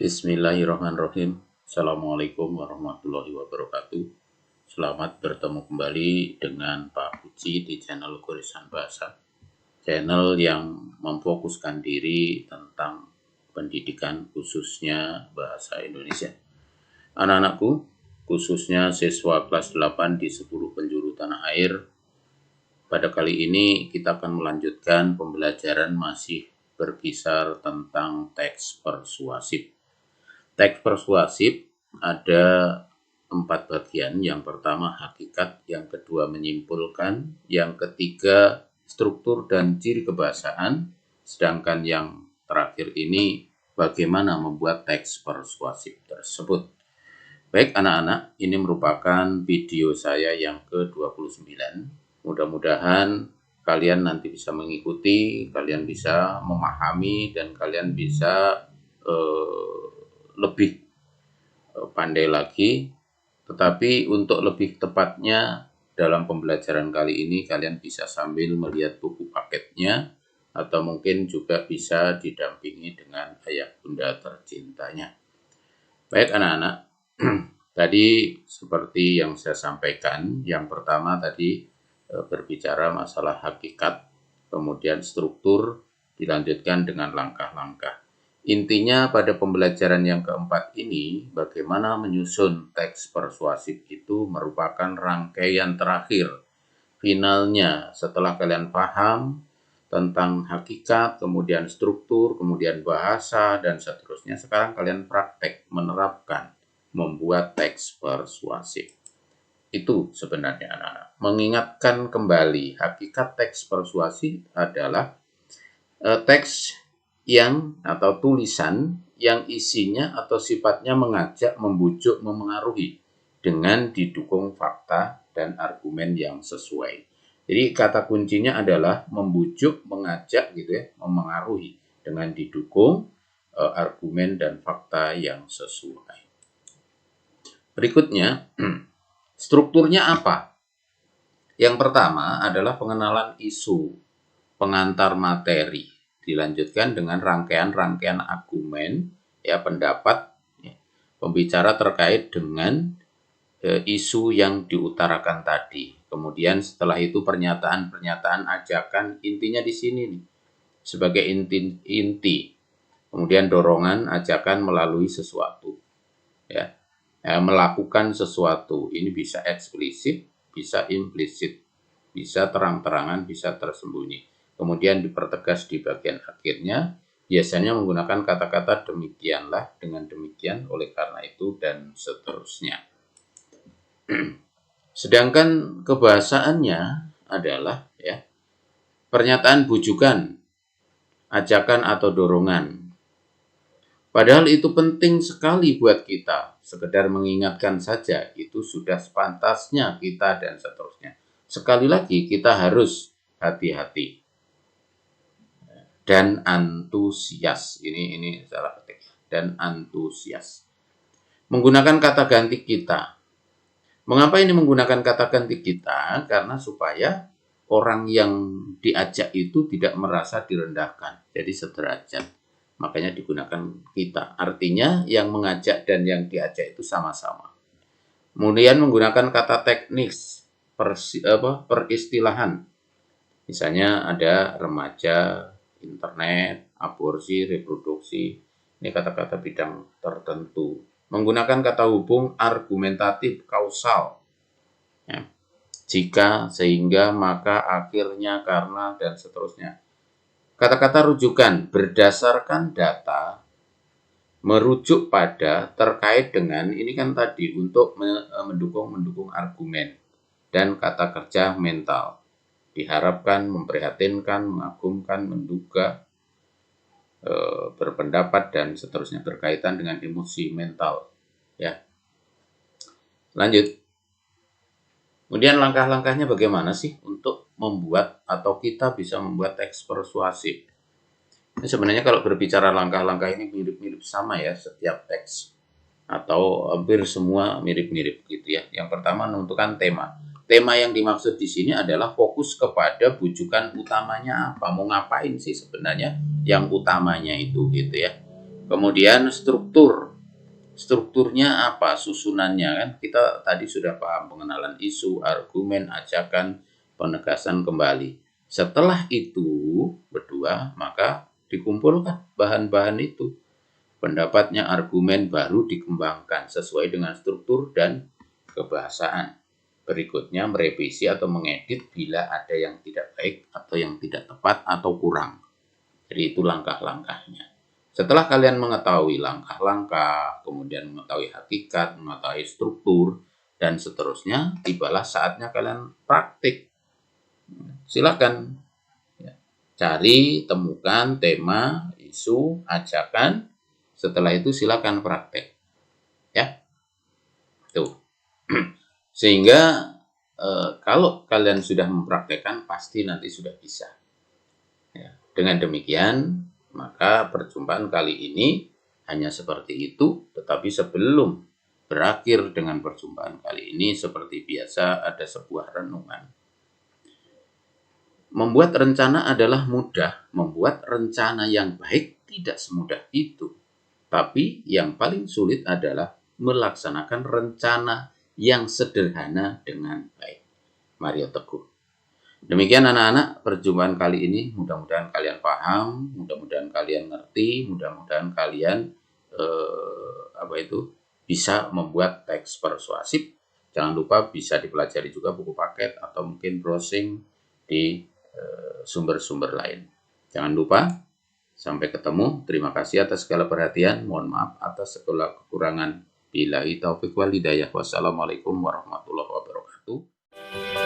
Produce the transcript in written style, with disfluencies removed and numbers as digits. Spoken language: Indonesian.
Bismillahirrahmanirrahim. Assalamualaikum warahmatullahi wabarakatuh. Selamat bertemu kembali dengan Pak Puji di channel Goresan Bahasa. Channel yang memfokuskan diri tentang pendidikan khususnya bahasa Indonesia. Anak-anakku, khususnya siswa kelas 8 di 10 penjuru tanah air, pada kali ini kita akan melanjutkan pembelajaran masih berkisar tentang teks persuasif. Teks persuasif ada 4 bagian. Yang pertama hakikat, yang kedua menyimpulkan, yang ketiga struktur dan ciri kebahasaan, sedangkan yang terakhir ini bagaimana membuat teks persuasif tersebut. Baik anak-anak, ini merupakan video saya yang ke-29. Mudah-mudahan kalian nanti bisa mengikuti, kalian bisa memahami, dan kalian bisa lebih pandai lagi. Tetapi untuk lebih tepatnya dalam pembelajaran kali ini kalian bisa sambil melihat buku paketnya, atau mungkin juga bisa didampingi dengan ayah bunda tercintanya. Baik anak-anak, tadi seperti yang saya sampaikan, yang pertama tadi berbicara masalah hakikat, kemudian struktur, dilanjutkan dengan langkah-langkah. Intinya pada pembelajaran yang keempat ini, bagaimana menyusun teks persuasif itu merupakan rangkaian terakhir. Finalnya, setelah kalian paham tentang hakikat, kemudian struktur, kemudian bahasa, dan seterusnya, sekarang kalian praktek menerapkan, membuat teks persuasif. Itu sebenarnya anak-anak. Mengingatkan kembali, hakikat teks persuasif adalah teks yang atau tulisan yang isinya atau sifatnya mengajak, membujuk, memengaruhi dengan didukung fakta dan argumen yang sesuai. Jadi kata kuncinya adalah membujuk, mengajak gitu ya, memengaruhi dengan didukung argumen dan fakta yang sesuai. Berikutnya, strukturnya apa? Yang pertama adalah pengenalan isu, pengantar materi, dilanjutkan dengan rangkaian-rangkaian argumen, ya, pendapat, ya, pembicara terkait dengan isu yang diutarakan tadi. Kemudian setelah itu pernyataan-pernyataan ajakan, intinya di sini nih, sebagai inti. Kemudian dorongan, ajakan melalui sesuatu, ya, melakukan sesuatu. Ini bisa eksplisit, bisa implisit, bisa terang-terangan, bisa tersembunyi. Kemudian dipertegas di bagian akhirnya, biasanya menggunakan kata-kata demikianlah, dengan demikian, oleh karena itu, dan seterusnya. Sedangkan kebahasaannya adalah ya, pernyataan bujukan, ajakan atau dorongan. Padahal itu penting sekali buat kita, sekedar mengingatkan saja, itu sudah sepantasnya kita, dan seterusnya. Sekali lagi, kita harus hati-hati dan antusias. Ini salah ketik. Dan antusias. Menggunakan kata ganti kita. Mengapa ini menggunakan kata ganti kita? Karena supaya orang yang diajak itu tidak merasa direndahkan. Jadi sederajat. Makanya digunakan kita. Artinya yang mengajak dan yang diajak itu sama-sama. Kemudian menggunakan kata teknis, peristilahan. Misalnya ada remaja, internet, aborsi, reproduksi. Ini kata-kata bidang tertentu. Menggunakan kata hubung argumentatif, kausal. Ya. Jika, sehingga, maka, akhirnya, karena, dan seterusnya. Kata-kata rujukan berdasarkan data, merujuk pada, terkait dengan, ini kan tadi untuk mendukung argumen, dan kata kerja mental. Diharapkan, memprihatinkan, mengagumkan, menduga, berpendapat, dan seterusnya, berkaitan dengan emosi mental. Ya. Lanjut. Kemudian langkah-langkahnya bagaimana sih untuk membuat atau kita bisa membuat teks persuasif? Ini sebenarnya kalau berbicara langkah-langkah ini mirip-mirip sama ya, setiap teks atau hampir semua mirip-mirip gitu ya. Yang pertama menentukan tema. Tema yang dimaksud di sini adalah fokus kepada bujukan utamanya apa, mau ngapain sih sebenarnya yang utamanya itu gitu ya. Kemudian strukturnya apa, susunannya kan kita tadi sudah paham, pengenalan isu, argumen, ajakan, penegasan kembali. Setelah itu berdua, maka dikumpulkan bahan-bahan itu. Pendapatnya, argumen baru dikembangkan sesuai dengan struktur dan kebahasaan. Berikutnya merevisi atau mengedit bila ada yang tidak baik atau yang tidak tepat atau kurang. Jadi itu langkah-langkahnya. Setelah kalian mengetahui langkah-langkah, kemudian mengetahui hakikat, mengetahui struktur, dan seterusnya, tibalah saatnya kalian praktik. Silakan cari, temukan tema, isu, ajakan. Setelah itu silakan praktek. Ya, tuh. Sehingga kalau kalian sudah mempraktekkan, pasti nanti sudah bisa. Ya. Dengan demikian, maka perjumpaan kali ini hanya seperti itu, tetapi sebelum berakhir dengan perjumpaan kali ini, seperti biasa ada sebuah renungan. Membuat rencana adalah mudah, membuat rencana yang baik tidak semudah itu. Tapi yang paling sulit adalah melaksanakan rencana yang sederhana dengan baik. Mario Teguh. Demikian anak-anak perjumpaan kali ini, mudah-mudahan kalian paham, mudah-mudahan kalian ngerti, mudah-mudahan kalian bisa membuat teks persuasif. Jangan lupa bisa dipelajari juga buku paket atau mungkin browsing di sumber-sumber lain. Jangan lupa, sampai ketemu. Terima kasih atas segala perhatian. Mohon maaf atas segala kekurangan. Billahi taufiq wal hidayah. Wassalamualaikum warahmatullahi wabarakatuh.